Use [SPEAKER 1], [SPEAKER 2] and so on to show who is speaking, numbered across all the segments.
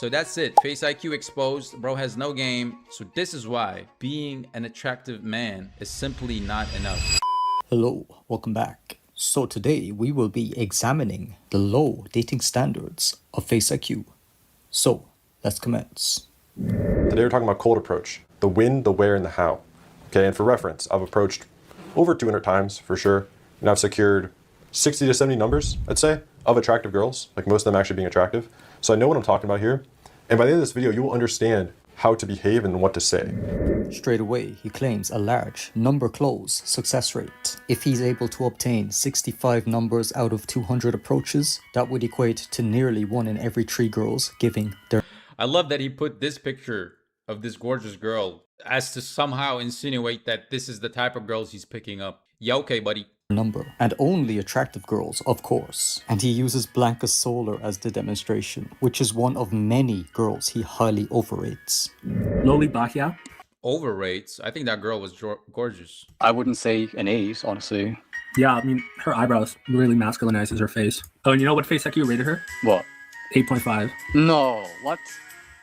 [SPEAKER 1] So that's it. FaceIQ exposed. Bro has no game. So this is why being an attractive man is simply not enough.
[SPEAKER 2] Hello, welcome back. So today we will be examining the low dating standards of FaceIQ. So let's commence.
[SPEAKER 3] Today we're talking about cold approach, the when, the where, and the how. Okay, and for reference, I've approached over 200 times for sure, and I've secured 60 to 70 numbers, I'd say, of attractive girls, like most of them actually being attractive. So I know what I'm talking about here, and by the end of this video, you will understand how to behave and what to say.
[SPEAKER 2] Straight away, he claims a large number close success rate. If he's able to obtain 65 numbers out of 200 approaches, that would equate to nearly 1 in every 3 girls giving their
[SPEAKER 1] I love that he put this picture of this gorgeous girl as to somehow insinuate that this is the type of girls he's picking up. Yeah, okay, buddy.
[SPEAKER 2] number, and only attractive girls, of course. And he uses Blanca Solar as the demonstration, which is one of many girls he highly overrates.
[SPEAKER 4] Loli Bachia.
[SPEAKER 1] Overrates? I think that girl was gorgeous.
[SPEAKER 5] I wouldn't say an 8, honestly.
[SPEAKER 4] Yeah, I mean, her eyebrows really masculinizes her face. Oh, and you know what FaceIQ rated her?
[SPEAKER 5] What?
[SPEAKER 4] 8.5.
[SPEAKER 5] No, what?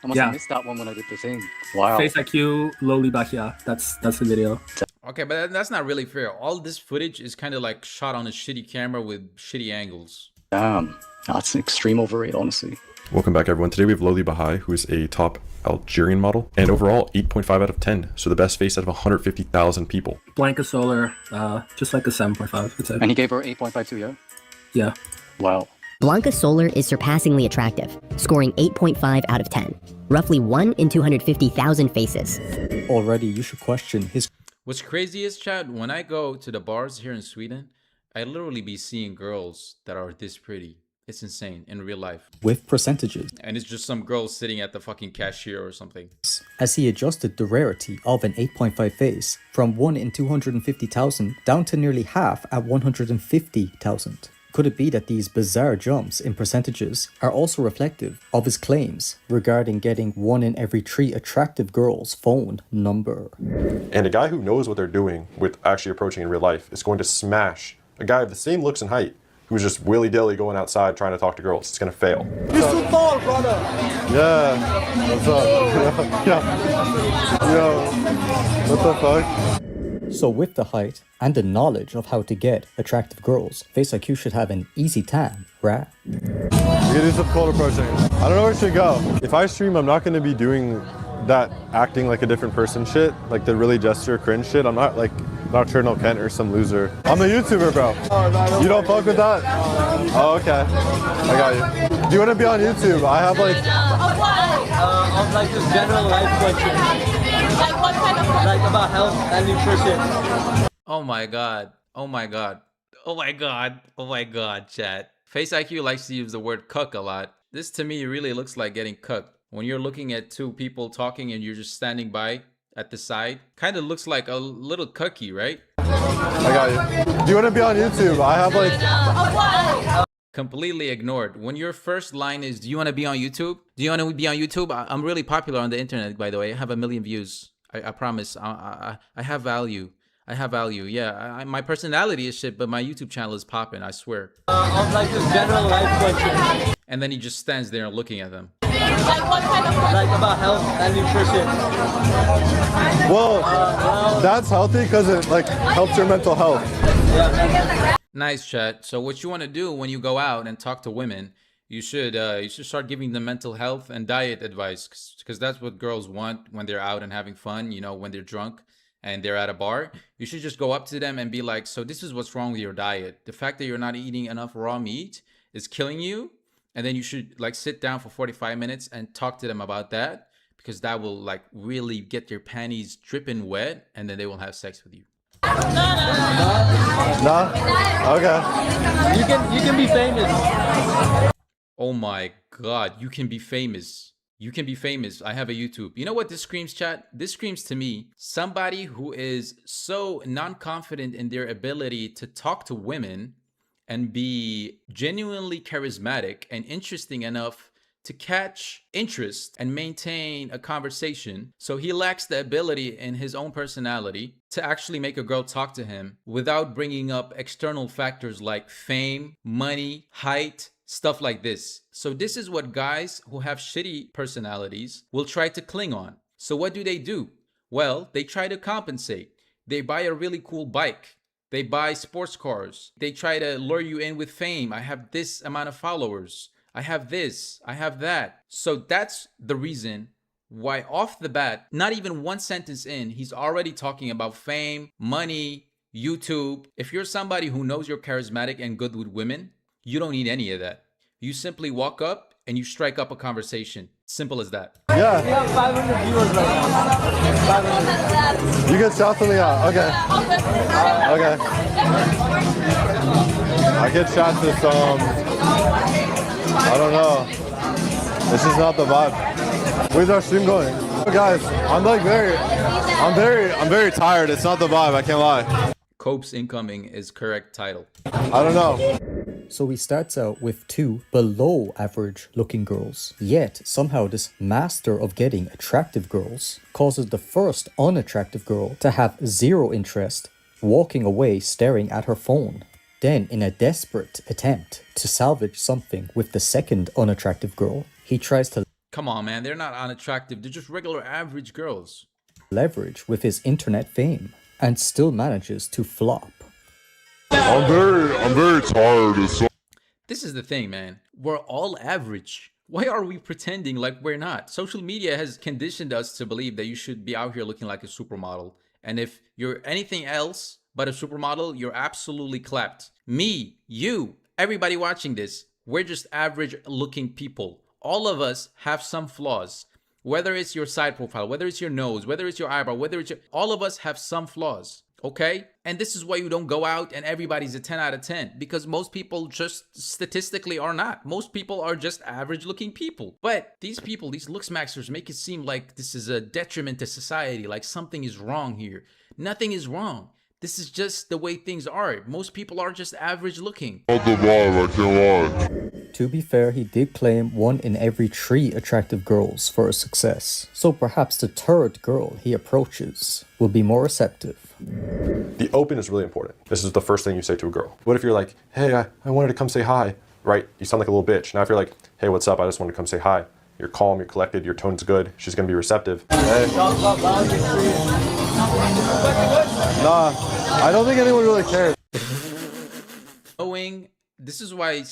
[SPEAKER 5] I must
[SPEAKER 4] Yeah.
[SPEAKER 5] have missed that one when I did the thing. Wow.
[SPEAKER 4] FaceIQ Loli Bachia. That's the video.
[SPEAKER 1] Okay, but that's not really fair. All this footage is kind of like shot on a shitty camera with shitty angles.
[SPEAKER 5] Damn. That's an extreme overrate, honestly.
[SPEAKER 3] Welcome back, everyone. Today we have Loli Bahai, who is a top Algerian model, and overall 8.5 out of 10, so the best face out of 150,000 people.
[SPEAKER 4] Blanca Solar, just like a 7.5. I'd say.
[SPEAKER 5] And he gave her 8.5 too, yeah?
[SPEAKER 4] Yeah.
[SPEAKER 5] Wow.
[SPEAKER 6] Blanca Solar is surpassingly attractive, scoring 8.5 out of 10, roughly 1 in 250,000 faces.
[SPEAKER 2] Already, you should question his
[SPEAKER 1] What's crazy is, Chad, when I go to the bars here in Sweden, I literally be seeing girls that are this pretty. It's insane in real life.
[SPEAKER 2] with percentages,
[SPEAKER 1] And it's just some girl sitting at the fucking cashier or something.
[SPEAKER 2] as he adjusted the rarity of an 8.5 face from 1 in 250,000 down to nearly half at 150,000. Could it be that these bizarre jumps in percentages are also reflective of his claims regarding getting 1 in every 3 attractive girls' phone number?
[SPEAKER 3] And a guy who knows what they're doing with actually approaching in real life is going to smash a guy of the same looks and height who's just willy-dilly going outside trying to talk to girls. It's going to fail.
[SPEAKER 7] You're so tall, brother.
[SPEAKER 3] Yeah, what's up? Yeah. Yo, what the fuck?
[SPEAKER 2] So with the height and the knowledge of how to get attractive girls, FaceIQ should have an easy time, right?
[SPEAKER 3] We can do some cold approaching. I don't know where it should go. If I stream, I'm not going to be doing that acting like a different person shit, like the really gesture cringe shit. I'm not like Nocturnal Kent or some loser. I'm a YouTuber, bro. You don't fuck with that? Oh, okay. I got you. Do you want to be on YouTube? I have like...
[SPEAKER 7] Of like just general life questions. Like what kind of like about health and nutrition.
[SPEAKER 1] Oh my god. Oh my god. Oh my god. Oh my god, chat. FaceIQ likes to use the word cuck a lot. This to me really looks like getting cucked. When you're looking at two people talking and you're just standing by at the side, kind of looks like a little cucky, right?
[SPEAKER 3] I got you. Do you want to be on YouTube? I have like...
[SPEAKER 1] Completely ignored. When your first line is, do you want to be on YouTube? Do you want to be on YouTube? I'm really popular on the internet, by the way. I have 1 million views. I promise. I have value. I have value. Yeah, my personality is shit, but my YouTube channel is popping, I swear.
[SPEAKER 7] Of like just general life questions.
[SPEAKER 1] And then he just stands there looking at them.
[SPEAKER 7] Like what kind of like about health and nutrition.
[SPEAKER 3] Well, that's healthy because it like helps your mental health.
[SPEAKER 7] Yeah.
[SPEAKER 1] Nice, chat. So what you want to do when you go out and talk to women, you should start giving them mental health and diet advice, because that's what girls want when they're out and having fun. You know, when they're drunk and they're at a bar, you should just go up to them and be like, so this is what's wrong with your diet. The fact that you're not eating enough raw meat is killing you. And then you should like sit down for 45 minutes and talk to them about that, because that will like really get their panties dripping wet, and then they will have sex with you.
[SPEAKER 3] No? Okay.
[SPEAKER 7] You can be famous.
[SPEAKER 1] Oh my god, you can be famous. You can be famous. I have a YouTube. You know what this screams, chat? This screams to me somebody who is so non-confident in their ability to talk to women and be genuinely charismatic and interesting enough to catch interest and maintain a conversation. So he lacks the ability in his own personality to actually make a girl talk to him without bringing up external factors like fame, money, height, Stuff like this. So this is what guys who have shitty personalities will try to cling on. So what do? Well, they try to compensate. They buy a really cool bike. They buy sports cars. They try to lure you in with fame. I have this amount of followers. I have this. I have that. So that's the reason why off the bat, not even one sentence in, he's already talking about fame, money, YouTube. If you're somebody who knows you're charismatic and good with women, you don't need any of that. You simply walk up and you strike up a conversation. Simple as that.
[SPEAKER 3] Yeah.
[SPEAKER 7] We have 500 viewers right now. 500.
[SPEAKER 3] You can shout something out. Okay. Okay. I can chat to some. I don't know. This is not the vibe. Where's our stream going? Guys, I'm very tired. It's not the vibe. I can't lie.
[SPEAKER 1] Cope's Incoming is correct title.
[SPEAKER 3] I don't know.
[SPEAKER 2] So he starts out with 2 below average looking girls. Yet somehow this master of getting attractive girls causes the first unattractive girl to have 0 interest, walking away staring at her phone. Then in a desperate attempt to salvage something with the second unattractive girl, he tries to
[SPEAKER 1] Come on, man. They're not unattractive. They're just regular average girls.
[SPEAKER 2] leverage with his internet fame and still manages to flop.
[SPEAKER 8] I'm very tired of so.
[SPEAKER 1] This is the thing, man. We're all average. Why are we pretending like we're not? Social media has conditioned us to believe that you should be out here looking like a supermodel. And if you're anything else but a supermodel, you're absolutely clapped. Me, you, everybody watching this, we're just average looking people. All of us have some flaws. Whether it's your side profile, whether it's your nose, whether it's your eyebrow, whether it's your... All of us have some flaws, okay? And this is why you don't go out and everybody's a 10 out of 10. Because most people just statistically are not. Most people are just average looking people. But these people, these looks maxers, make it seem like this is a detriment to society. Like something is wrong here. Nothing is wrong. This is just the way things are. Most people are just average looking.
[SPEAKER 8] Not the vibe, I can't lie.
[SPEAKER 2] To be fair, he did claim 1 in every 3 attractive girls for a success. So perhaps the third girl he approaches will be more receptive.
[SPEAKER 3] The open is really important. This is the first thing you say to a girl. What if you're like, hey, I wanted to come say hi, right? You sound like a little bitch. Now if you're like, hey, what's up? I just wanted to come say hi. You're calm, you're collected, your tone's good. She's gonna be receptive. Hey. Nah, I don't think anyone really cares.
[SPEAKER 1] This is why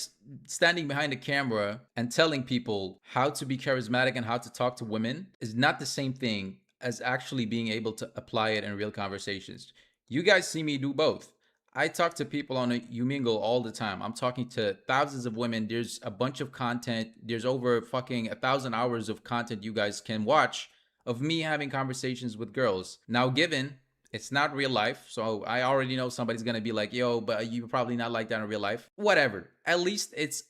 [SPEAKER 1] standing behind the camera and telling people how to be charismatic and how to talk to women is not the same thing as actually being able to apply it in real conversations. You guys see me do both. I talk to people on a Umingle all the time. I'm talking to thousands of women. There's a bunch of content. There's over fucking 1,000 hours of content you guys can watch of me having conversations with girls. Now, given it's not real life, so I already know somebody's gonna be like, yo, but you're probably not like that in real life. Whatever. At least it's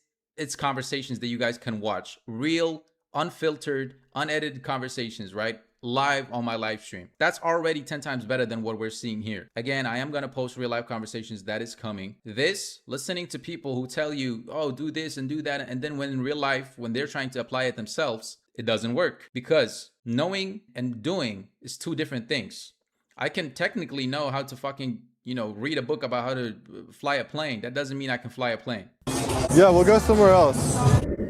[SPEAKER 1] conversations that you guys can watch. Real, unfiltered, unedited conversations, right? Live on my live stream. That's already 10 times better than what we're seeing here. Again, I am gonna post real life conversations. That is coming. This, listening to people who tell you, oh, do this and do that, and then when in real life, when they're trying to apply it themselves, it doesn't work. Because knowing and doing is 2 different things. I can technically know how to fucking, read a book about how to fly a plane. That doesn't mean I can fly a plane.
[SPEAKER 3] Yeah, we'll go somewhere else.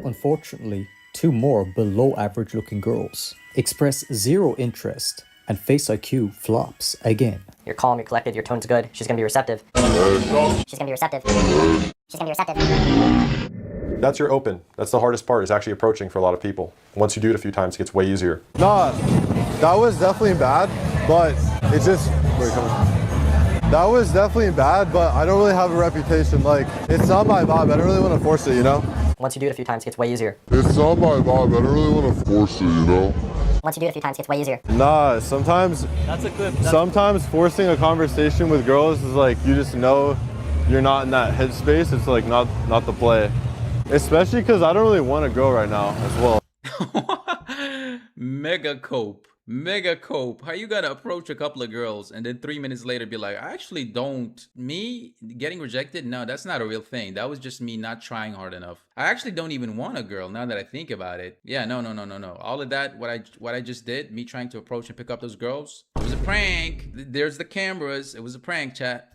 [SPEAKER 2] Unfortunately, 2 more below average looking girls express 0 interest and FaceIQ flops again.
[SPEAKER 6] You're calm, you're collected, your tone's good. She's gonna be receptive. She's gonna be receptive. She's gonna be receptive.
[SPEAKER 3] That's your open. That's the hardest part, is actually approaching for a lot of people. Once you do it a few times, it gets way easier. Nah, that was definitely bad, but it's just... Where are you coming? That was definitely bad, but I don't really have a reputation. Like, it's not my vibe. I don't really want to force it,
[SPEAKER 6] Once you do it a few times, it gets way easier.
[SPEAKER 8] It's not my vibe, I don't really want to force it,
[SPEAKER 6] Once you do it a few times, it gets way easier.
[SPEAKER 3] Nah, sometimes...
[SPEAKER 7] That's a clip.
[SPEAKER 3] Sometimes forcing a conversation with girls is like, you just know you're not in that headspace. It's like not the play. Especially because I don't really want to go right now as well.
[SPEAKER 1] Mega cope. How you gonna approach a couple of girls and then 3 minutes later be like, I actually don't. Me getting rejected? No, that's not a real thing. That was just me not trying hard enough. I actually don't even want a girl now that I think about it. Yeah, no. All of that, what I just did, me trying to approach and pick up those girls, it was a prank. There's the cameras. It was a prank, chat.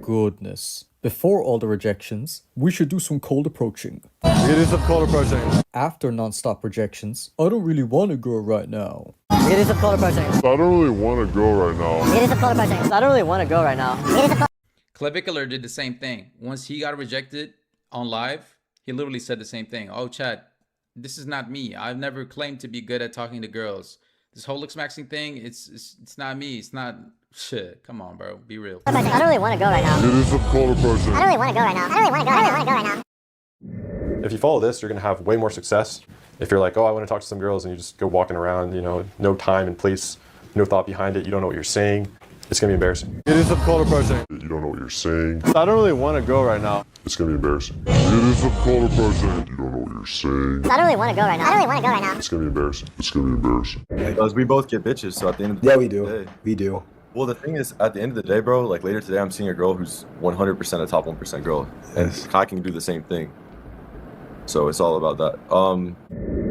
[SPEAKER 2] Goodness. Before all the rejections, we should do some cold approaching.
[SPEAKER 3] We can do some cold approaching.
[SPEAKER 2] After non-stop rejections, I don't really want to go right now.
[SPEAKER 7] We can do some cold approaching.
[SPEAKER 8] I don't really want to go right now.
[SPEAKER 7] We can do some cold approaching. I don't really want to go right now.
[SPEAKER 1] Clavicular did the same thing. Once he got rejected on live, he literally said the same thing. Oh, chat, this is not me. I've never claimed to be good at talking to girls. This whole looks maxing thing, it's not me. It's not shit. Come on, bro. Be real.
[SPEAKER 7] I don't really want to go right now.
[SPEAKER 8] It is a cold approaching.
[SPEAKER 7] I don't really want to go right now. I don't really want to go. I don't really want to go right now.
[SPEAKER 3] If you follow this, you're gonna have way more success. If you're like, oh, I want to talk to some girls, and you just go walking around, you know, no time and place, no thought behind it, you don't know what you're saying, it's gonna be embarrassing. It is a cold approaching.
[SPEAKER 8] You don't know what you're saying.
[SPEAKER 3] I don't really want to go right now.
[SPEAKER 8] It's gonna be embarrassing. It is a cold approaching. You don't know what you're saying.
[SPEAKER 7] I don't really want to go right now. I don't really want to go right now.
[SPEAKER 8] It's gonna be embarrassing. It's gonna be embarrassing.
[SPEAKER 3] Because we both get bitches, so at the end of the
[SPEAKER 9] Yeah, we
[SPEAKER 3] day,
[SPEAKER 9] do. We do.
[SPEAKER 3] Well, the thing is, at the end of the day, bro, like later today, I'm seeing a girl who's 100% a top 1% girl, and
[SPEAKER 9] Yes.
[SPEAKER 3] I can do the same thing. So it's all about that.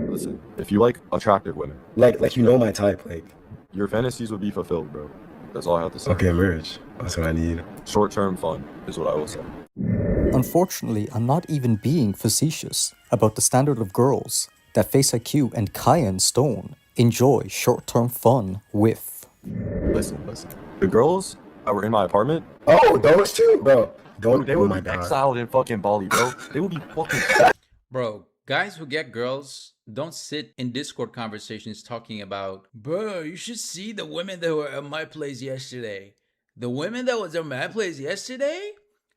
[SPEAKER 3] Listen, if you like attractive women,
[SPEAKER 9] Like you know my type. Like,
[SPEAKER 3] your fantasies would be fulfilled, bro. That's all I have to say.
[SPEAKER 9] okay, marriage. That's what I need.
[SPEAKER 3] Short-term fun is what I will say.
[SPEAKER 2] Unfortunately, I'm not even being facetious about the standard of girls that FaceIQ and Kyan Stone enjoy short-term fun with.
[SPEAKER 3] Listen. The girls that were in my apartment,
[SPEAKER 9] Oh, those two, bro. Don't.
[SPEAKER 3] they
[SPEAKER 9] Oh
[SPEAKER 3] would
[SPEAKER 9] my
[SPEAKER 3] be
[SPEAKER 9] god.
[SPEAKER 3] exiled in fucking Bali, bro. They would be fucking.
[SPEAKER 1] Bro, guys who get girls don't sit in Discord conversations talking about, bro, you should see the women that were at my place yesterday. The women that was at my place yesterday?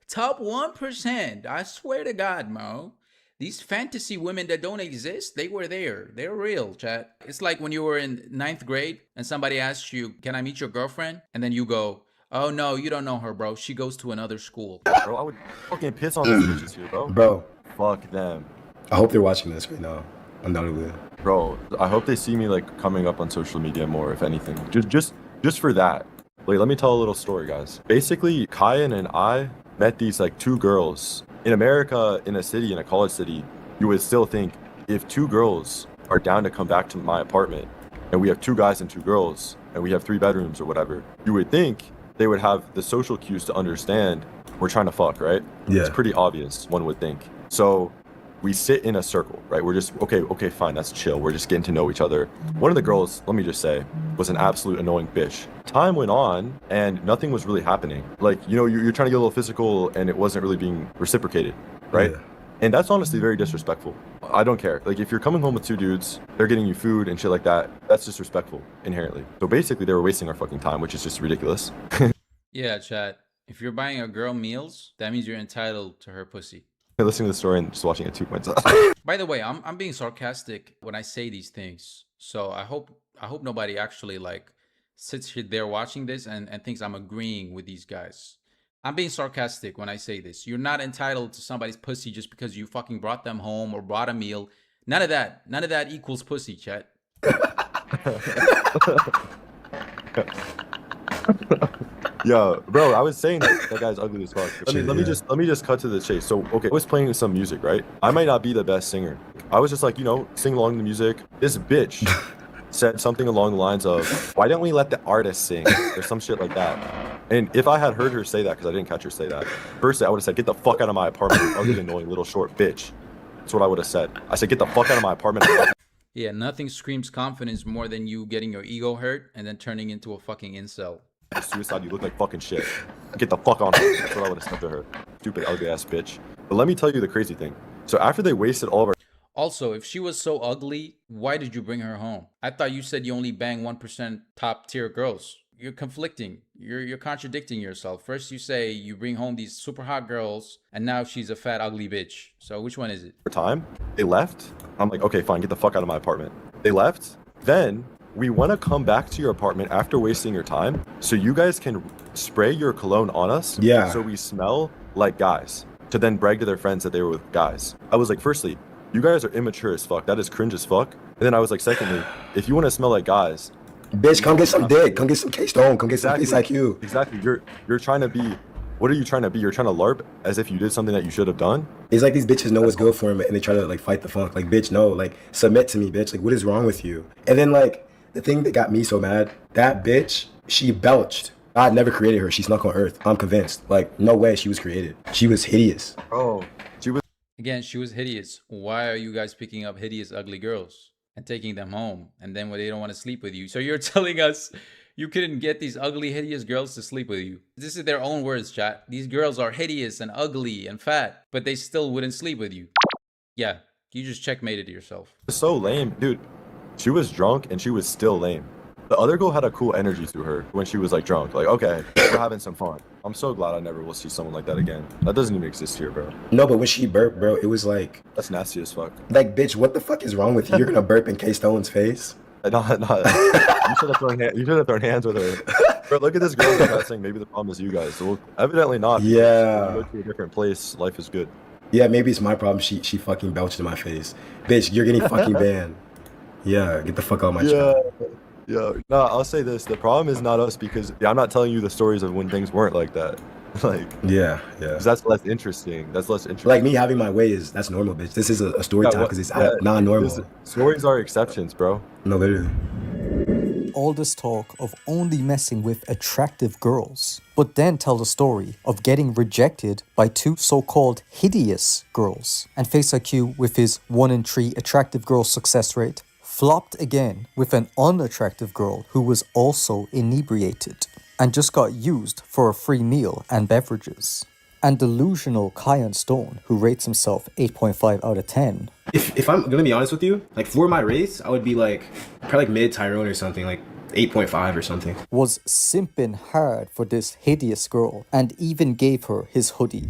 [SPEAKER 1] Top 1%. I swear to God, Mo. These fantasy women that don't exist, they were there. They're real, chat. It's like when you were in 9th grade and somebody asks you, can I meet your girlfriend? And then you go, oh no, you don't know her, bro. She goes to another school.
[SPEAKER 3] Bro, I would fucking piss on these bitches here, bro.
[SPEAKER 9] Bro,
[SPEAKER 3] Fuck them.
[SPEAKER 9] I hope they're watching this right now. Undoubtedly.
[SPEAKER 3] Bro, I hope they see me like coming up on social media more, if anything. Just for that. Like, let me tell a little story, guys. Basically, Kyan and I met these like two girls. In America, in a city, in a college city, you would still think if two girls are down to come back to my apartment and we have two guys and two girls and we have 3 bedrooms or whatever, you would think they would have the social cues to understand we're trying to fuck, right?
[SPEAKER 9] Yeah.
[SPEAKER 3] It's pretty obvious, one would think. So we sit in a circle, right? We're just, okay, fine, that's chill. We're just getting to know each other. One of the girls, let me just say, was an absolute annoying bitch. Time went on and nothing was really happening. Like, you know, you're trying to get a little physical and it wasn't really being reciprocated, right?
[SPEAKER 9] Yeah.
[SPEAKER 3] And that's honestly very disrespectful. I don't care. Like, if you're coming home with 2 dudes, they're getting you food and shit like that, that's disrespectful inherently. So basically, they were wasting our fucking time, which is just ridiculous.
[SPEAKER 1] Yeah, chat. If you're buying a girl meals, that means you're entitled to her pussy.
[SPEAKER 3] Listening to the story and just watching it 2.0.
[SPEAKER 1] By the way, I'm being sarcastic when I say these things. So I hope nobody actually like sits here there watching this and thinks I'm agreeing with these guys. I'm being sarcastic when I say this. You're not entitled to somebody's pussy just because you fucking brought them home or brought a meal. None of that. None of that equals pussy, chat.
[SPEAKER 3] Yeah, bro, I was saying that guy's ugly as fuck. Let me just cut to the chase. So, okay, I was playing some music, right? I might not be the best singer. I was just like, you know, sing along to the music. This bitch said something along the lines of, why don't we let the artist sing? Or some shit like that. And if I had heard her say that, because I didn't catch her say that, firstly, I would have said, get the fuck out of my apartment, you ugly, annoying little short bitch. That's what I would have said. I said, get the fuck out of my apartment.
[SPEAKER 1] Yeah, nothing screams confidence more than you getting your ego hurt and then turning into a fucking incel.
[SPEAKER 3] Suicide, you look like fucking shit. Get the fuck on her. That's what I would have said to her. Stupid, ugly ass bitch. But let me tell you the crazy thing. So after they wasted all of our
[SPEAKER 1] Also, if she was so ugly, why did you bring her home? I thought you said you only bang 1% top tier girls. You're conflicting. You're contradicting yourself. First you say you bring home these super hot girls, and now she's a fat ugly bitch. So which one is it?
[SPEAKER 3] time, they left. I'm like, okay, fine, get the fuck out of my apartment. They left. Then we want to come back to your apartment after wasting your time so you guys can spray your cologne on us.
[SPEAKER 9] Yeah.
[SPEAKER 3] So we smell like guys to then brag to their friends that they were with guys. I was like, firstly, you guys are immature as fuck. That is cringe as fuck. And then I was like, secondly, if you want to smell like guys,
[SPEAKER 9] bitch, come get some dick. Come get some K-Stone. Come get some FaceIQ.
[SPEAKER 3] Exactly. You're trying to be, what are you trying to be? You're trying to LARP as if you did something that you should have done.
[SPEAKER 9] It's like these bitches know what's good for him and they try to like fight the funk. Like, bitch, no, like submit to me, bitch. Like, what is wrong with you? And then like the thing that got me so mad, that bitch, she belched God never created her. She snuck on Earth. I'm convinced. Like, no way she was created. She was hideous.
[SPEAKER 3] Bro, she was.
[SPEAKER 1] Again, she was hideous. Why are you guys picking up hideous, ugly girls and taking them home? And then when they don't want to sleep with you. So you're telling us you couldn't get these ugly, hideous girls to sleep with you. This is their own words, chat. These girls are hideous and ugly and fat, but they still wouldn't sleep with you. Yeah, you just checkmated yourself.
[SPEAKER 3] So lame, dude. She was drunk and she was still lame. The other girl had a cool energy to her when she was like drunk. Like, okay, we're having some fun. I'm so glad I never will see someone like that again. That doesn't even exist here, bro.
[SPEAKER 9] No, but when she burped, bro, it was like...
[SPEAKER 3] That's nasty as fuck.
[SPEAKER 9] Like, bitch, what the fuck is wrong with you? You're gonna burp in K-Stone's face?
[SPEAKER 3] No. You should have thrown hands with her. Bro, look at this girl saying maybe the problem is you guys. So evidently not.
[SPEAKER 9] Yeah.
[SPEAKER 3] When you go to a different place, life is good.
[SPEAKER 9] Yeah, maybe it's my problem. She fucking belched in my face. Bitch, you're getting fucking banned. Yeah, get the fuck out of my chat.
[SPEAKER 3] Yeah, no, I'll say this. The problem is not us because I'm not telling you the stories of when things weren't like that. Like,
[SPEAKER 9] yeah.
[SPEAKER 3] 'Cause that's less interesting. That's less interesting.
[SPEAKER 9] Like me having my way that's normal, bitch. This is a story time because it's non-normal.
[SPEAKER 3] Stories are exceptions, bro.
[SPEAKER 9] No, literally.
[SPEAKER 2] All this talk of only messing with attractive girls, but then tell the story of getting rejected by 2 so-called hideous girls. And FaceIQ, with his 1 in 3 attractive girl success rate, flopped again with an unattractive girl who was also inebriated and just got used for a free meal and beverages. And delusional Kian Stone, who rates himself 8.5 out of 10.
[SPEAKER 9] If I'm gonna be honest with you, like for my race, I would be like probably like mid Tyrone or something, like 8.5 or something.
[SPEAKER 2] Was simping hard for this hideous girl and even gave her his hoodie.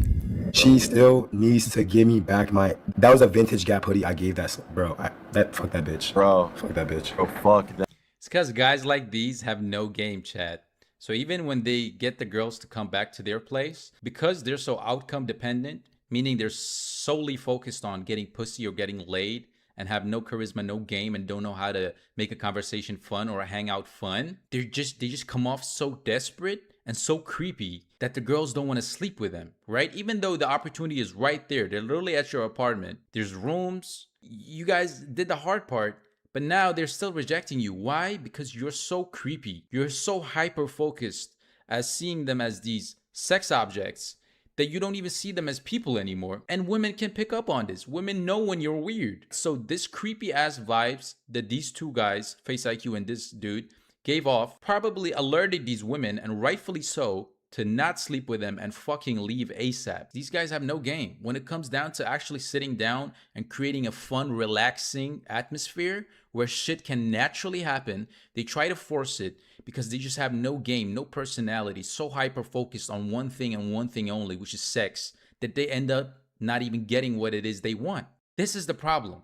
[SPEAKER 9] She still needs to give me back my... That was a vintage Gap hoodie I gave that... Bro, fuck that bitch.
[SPEAKER 3] Bro.
[SPEAKER 9] Fuck that bitch.
[SPEAKER 3] Oh, fuck that.
[SPEAKER 1] It's because guys like these have no game, chat. So even when they get the girls to come back to their place, because they're so outcome dependent, meaning they're solely focused on getting pussy or getting laid and have no charisma, no game, and don't know how to make a conversation fun or a hangout fun, they just come off so desperate and so creepy that the girls don't want to sleep with them, right? Even though the opportunity is right there. They're literally at your apartment. There's rooms. You guys did the hard part. But now they're still rejecting you. Why? Because you're so creepy. You're so hyper-focused as seeing them as these sex objects that you don't even see them as people anymore. And women can pick up on this. Women know when you're weird. So this creepy-ass vibes that these 2 guys, FaceIQ and this dude, gave off probably alerted these women, and rightfully so, to not sleep with them and fucking leave ASAP. These guys have no game. When it comes down to actually sitting down and creating a fun, relaxing atmosphere where shit can naturally happen, they try to force it because they just have no game, no personality, so hyper-focused on one thing and one thing only, which is sex, that they end up not even getting what it is they want. This is the problem.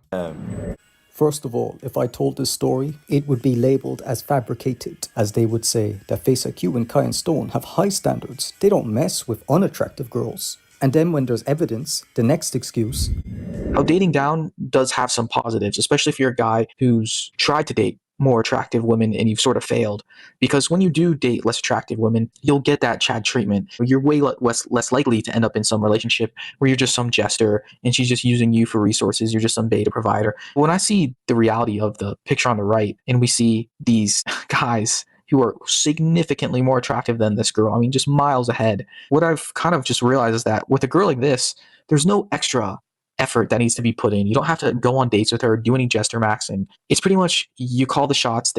[SPEAKER 2] First of all, if I told this story, it would be labeled as fabricated, as they would say that FaceIQ and Kian Stone have high standards. They don't mess with unattractive girls. And then when there's evidence, the next excuse.
[SPEAKER 10] How dating down does have some positives, especially if you're a guy who's tried to date more attractive women and you've sort of failed. Because when you do date less attractive women, you'll get that Chad treatment. You're way less likely to end up in some relationship where you're just some jester and she's just using you for resources. You're just some beta provider. When I see the reality of the picture on the right and we see these guys who are significantly more attractive than this girl, I mean, just miles ahead, what I've kind of just realized is that with a girl like this, there's no extra effort that needs to be put in. You don't have to go on dates with her, do any jester maxing. It's pretty much you call the shots.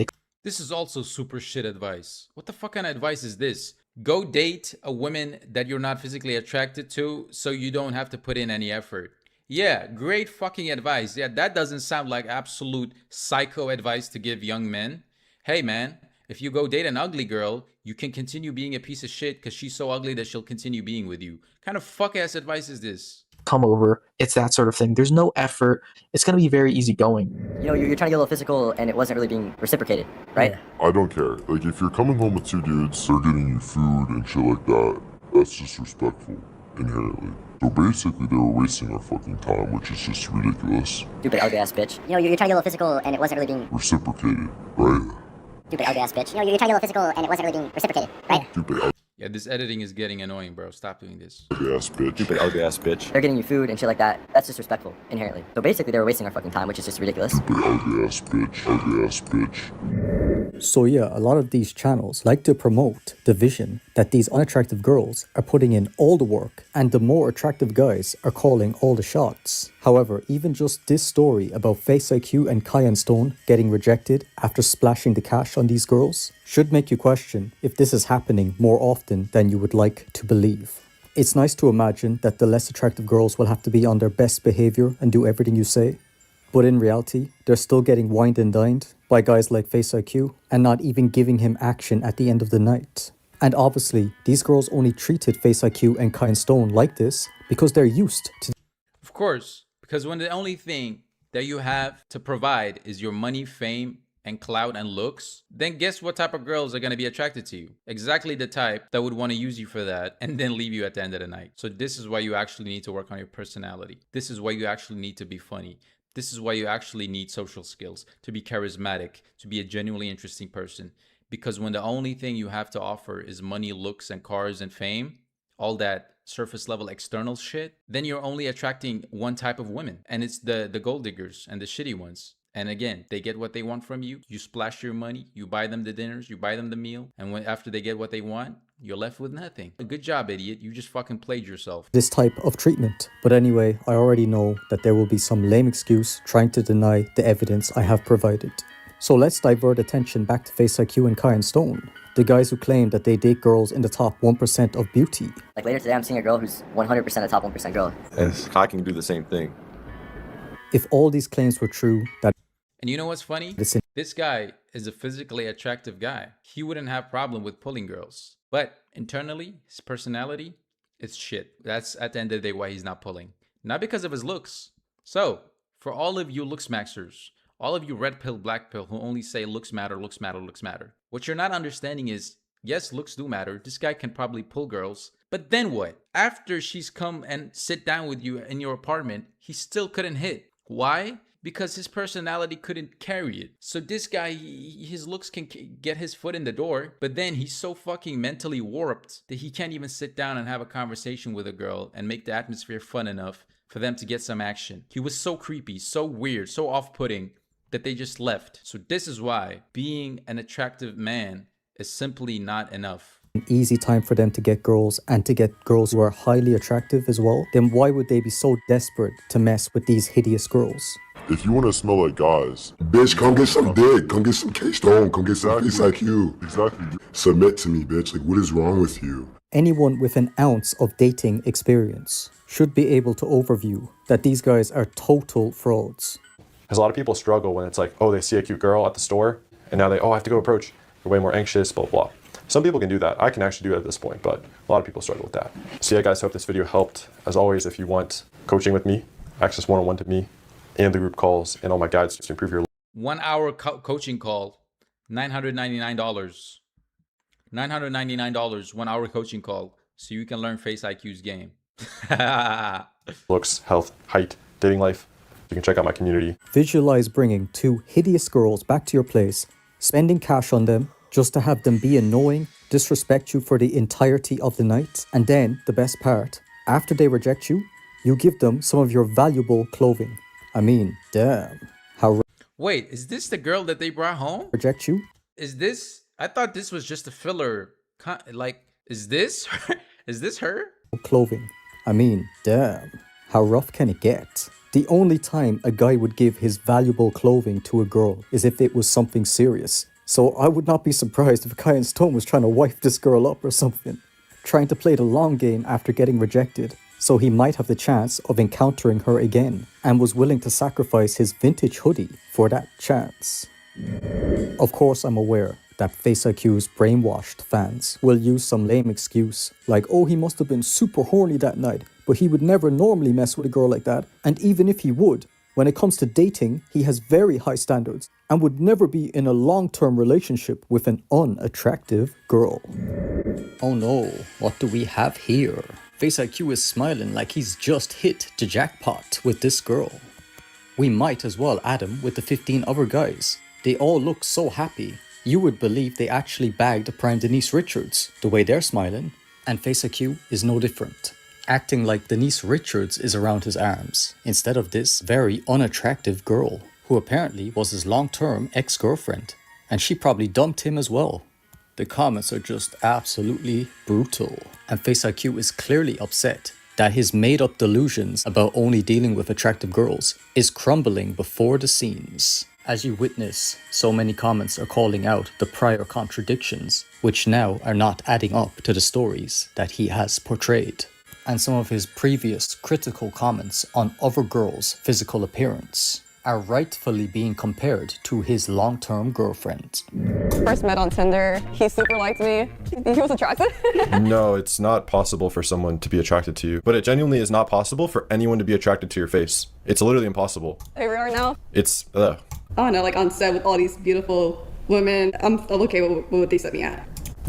[SPEAKER 1] This is also super shit advice. What the fuck kind of advice is this? Go date a woman that you're not physically attracted to so you don't have to put in any effort. Yeah, great fucking advice. Yeah, that doesn't sound like absolute psycho advice to give young men. Hey man, if you go date an ugly girl, you can continue being a piece of shit because she's so ugly that she'll continue being with you. What kind of fuck ass advice is this?
[SPEAKER 10] Come over. It's that sort of thing. There's no effort. It's going to be very easy going.
[SPEAKER 6] You know, you're trying to get a little physical and it wasn't really being reciprocated, right?
[SPEAKER 8] I don't care. Like, if you're coming home with 2 dudes, they're getting you food and shit like that, that's disrespectful, inherently. So basically, they were wasting our fucking time, which is just ridiculous.
[SPEAKER 6] Stupid ugly ass bitch. You know, you're trying to get a little physical and it wasn't really being
[SPEAKER 8] reciprocated, right?
[SPEAKER 6] Stupid ugly ass bitch. You know, you're trying to get a little physical and it wasn't really being reciprocated, right?
[SPEAKER 8] Stupid.
[SPEAKER 1] Yeah, this editing is getting annoying, bro. Stop doing this.
[SPEAKER 8] Ugly ass bitch.
[SPEAKER 9] Stupid ugly ass bitch.
[SPEAKER 6] They're getting you food and shit like that. That's disrespectful, inherently. So basically, they were wasting our fucking time, which is just ridiculous.
[SPEAKER 8] Stupid ugly ass bitch. Ugly ass bitch.
[SPEAKER 2] So yeah, a lot of these channels like to promote the vision that these unattractive girls are putting in all the work and the more attractive guys are calling all the shots. However, even just this story about FaceIQ and Kyan Stone getting rejected after splashing the cash on these girls should make you question if this is happening more often than you would like to believe. It's nice to imagine that the less attractive girls will have to be on their best behavior and do everything you say. But in reality, they're still getting wined and dined by guys like FaceIQ and not even giving him action at the end of the night. And obviously, these girls only treated FaceIQ and Kyan Stone like this because they're used to.
[SPEAKER 1] Of course, because when the only thing that you have to provide is your money, fame, and clout and looks, then guess what type of girls are going to be attracted to you? Exactly the type that would want to use you for that and then leave you at the end of the night. So this is why you actually need to work on your personality. This is why you actually need to be funny. This is why you actually need social skills, to be charismatic, to be a genuinely interesting person. Because when the only thing you have to offer is money, looks, and cars and fame, all that surface level external shit, then you're only attracting one type of women. And it's the gold diggers and the shitty ones. And again, they get what they want from you. You splash your money, you buy them the dinners, you buy them the meal. And after they get what they want, you're left with nothing. Good job, idiot. You just fucking played yourself.
[SPEAKER 2] This type of treatment. But anyway, I already know that there will be some lame excuse trying to deny the evidence I have provided. So let's divert attention back to FaceIQ and Kyan Stone, the guys who claim that they date girls in the top 1% of beauty.
[SPEAKER 6] Like later today, I'm seeing a girl who's 100% a top 1% girl.
[SPEAKER 11] And I can do the same thing.
[SPEAKER 2] If all these claims were true, that...
[SPEAKER 1] And you know what's funny? This guy is a physically attractive guy. He wouldn't have problem with pulling girls. But internally, his personality, it's shit. That's at the end of the day why he's not pulling. Not because of his looks. So, for all of you looks maxers, all of you red pill, black pill who only say looks matter, looks matter, looks matter. What you're not understanding is, yes, looks do matter. This guy can probably pull girls. But then what? After she's come and sit down with you in your apartment, he still couldn't hit. Why? Because his personality couldn't carry it. So this guy, his looks can get his foot in the door, but then he's so fucking mentally warped that he can't even sit down and have a conversation with a girl and make the atmosphere fun enough for them to get some action. He was so creepy, so weird, so off-putting that they just left. So this is why being an attractive man is simply not enough.
[SPEAKER 2] An easy time for them to get girls and to get girls who are highly attractive as well, then why would they be so desperate to mess with these hideous girls?
[SPEAKER 8] If you want to smell like guys,
[SPEAKER 12] bitch, come get some dick, come get some K-Stone, come get some FaceIQ.
[SPEAKER 8] Exactly.
[SPEAKER 12] Submit to me, bitch. Like, what is wrong with you?
[SPEAKER 2] Anyone with an ounce of dating experience should be able to overview that these guys are total frauds.
[SPEAKER 13] Because a lot of people struggle when it's like, oh, they see a cute girl at the store, and now I have to go approach. They're way more anxious, blah, blah. Some people can do that. I can actually do it at this point, but a lot of people struggle with that. So yeah, guys, hope this video helped. As always, if you want coaching with me, access one-on-one to me, and the group calls, and all my guides to improve your
[SPEAKER 1] 1 hour coaching call, $999. $999, 1 hour coaching call, so you can learn FaceIQ's game.
[SPEAKER 13] looks, health, height, dating life. You can check out my community.
[SPEAKER 2] Visualize bringing two hideous girls back to your place, spending cash on them, just to have them be annoying, disrespect you for the entirety of the night, and then, the best part, after they reject you, you give them some of your valuable clothing. I mean, damn. How...
[SPEAKER 1] Wait, is this the girl that they brought home?
[SPEAKER 2] Reject you?
[SPEAKER 1] Is this... I thought this was just a filler. Like, is this her? Is this her?
[SPEAKER 2] Clothing. I mean, damn. How rough can it get? The only time a guy would give his valuable clothing to a girl is if it was something serious. So I would not be surprised if Kyan Stone was trying to wife this girl up or something. Trying to play the long game after getting rejected, so he might have the chance of encountering her again, and was willing to sacrifice his vintage hoodie for that chance. Of course, I'm aware that FaceIQ's brainwashed fans will use some lame excuse, like, oh, he must have been super horny that night, but he would never normally mess with a girl like that, and even if he would, when it comes to dating, he has very high standards and would never be in a long-term relationship with an unattractive girl. Oh no, what do we have here? FaceIQ is smiling like he's just hit the jackpot with this girl. We might as well add him with the 15 other guys. They all look so happy. You would believe they actually bagged a prime Denise Richards, the way they're smiling, and FaceIQ is no different, acting like Denise Richards is around his arms, instead of this very unattractive girl, who apparently was his long-term ex-girlfriend, and she probably dumped him as well. The comments are just absolutely brutal, and FaceIQ is clearly upset that his made-up delusions about only dealing with attractive girls is crumbling before the scenes. As you witness, so many comments are calling out the prior contradictions, which now are not adding up to the stories that he has portrayed. And some of his previous critical comments on other girls' physical appearance are rightfully being compared to his long-term girlfriend.
[SPEAKER 14] First met on Tinder, he super liked me. He was attractive.
[SPEAKER 13] No, it's not possible for someone to be attracted to you, but it genuinely is not possible for anyone to be attracted to your face. It's literally impossible.
[SPEAKER 14] Here we are now.
[SPEAKER 13] It's,
[SPEAKER 14] I don't know, like on set with all these beautiful women. I'm okay with what they set me at.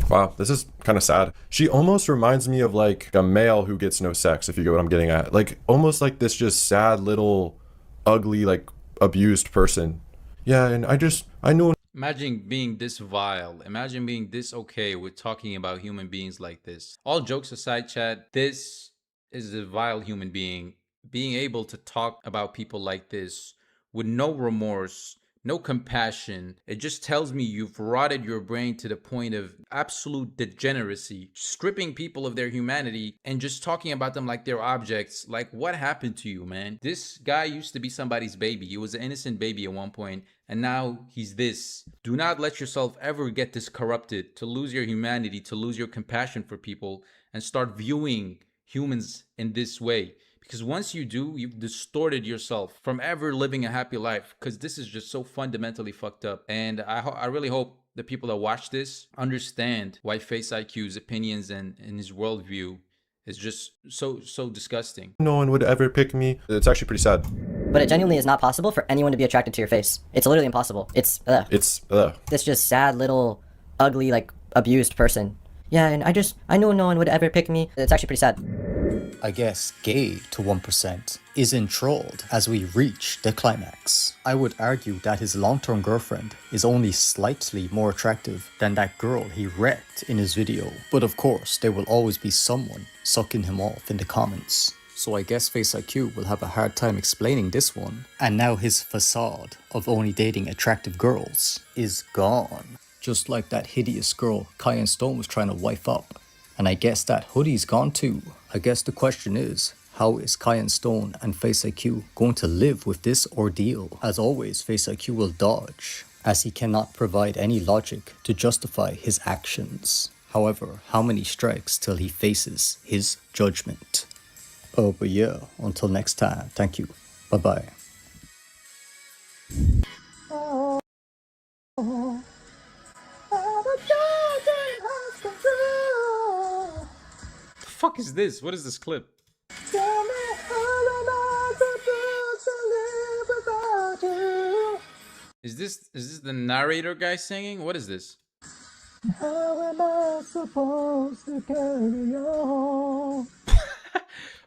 [SPEAKER 13] Wow, this is kind of sad. She almost reminds me of like a male who gets no sex, if you get what I'm getting at. Like almost like this just sad little ugly, like abused person. Yeah, and I knew.
[SPEAKER 1] Imagine being this vile. Imagine being this okay with talking about human beings like this. All jokes aside, chat, this is a vile human being. Being able to talk about people like this with no remorse, no compassion. It just tells me you've rotted your brain to the point of absolute degeneracy, stripping people of their humanity and just talking about them like they're objects. Like, what happened to you, man? This guy used to be somebody's baby. He was an innocent baby at one point, and now he's this. Do not let yourself ever get this corrupted, to lose your humanity, to lose your compassion for people, and start viewing humans in this way. Because once you do, you've distorted yourself from ever living a happy life, because this is just so fundamentally fucked up. And I really hope the people that watch this understand why FaceIQ's opinions and his worldview is just so disgusting.
[SPEAKER 13] No one would ever pick me. It's actually pretty sad.
[SPEAKER 6] But it genuinely is not possible for anyone to be attracted to your face. It's literally impossible. It's this just sad little ugly like abused person. Yeah, and I knew no one would ever pick me. It's actually pretty sad.
[SPEAKER 2] I guess gay to 1% is enthralled as we reach the climax. I would argue that his long-term girlfriend is only slightly more attractive than that girl he wrecked in his video. But of course, there will always be someone sucking him off in the comments. So I guess FaceIQ will have a hard time explaining this one. And now his facade of only dating attractive girls is gone. Just like that hideous girl Kyan Stone was trying to wife up. And I guess that hoodie's gone too. I guess the question is, how is Kyan Stone and FaceIQ going to live with this ordeal? As always, FaceIQ will dodge, as he cannot provide any logic to justify his actions. However, how many strikes till he faces his judgment? Oh, but yeah, until next time, thank you. Bye-bye.
[SPEAKER 1] The fuck is this? What is this clip? Is this the narrator guy singing? What is this?
[SPEAKER 7] How am I supposed to carry on?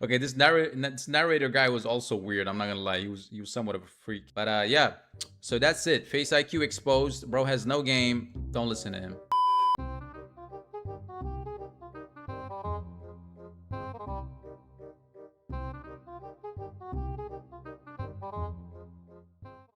[SPEAKER 1] Okay, this narrator guy was also weird. I'm not gonna lie, he was somewhat of a freak. But yeah, so that's it. FaceIQ exposed. Bro has no game. Don't listen to him.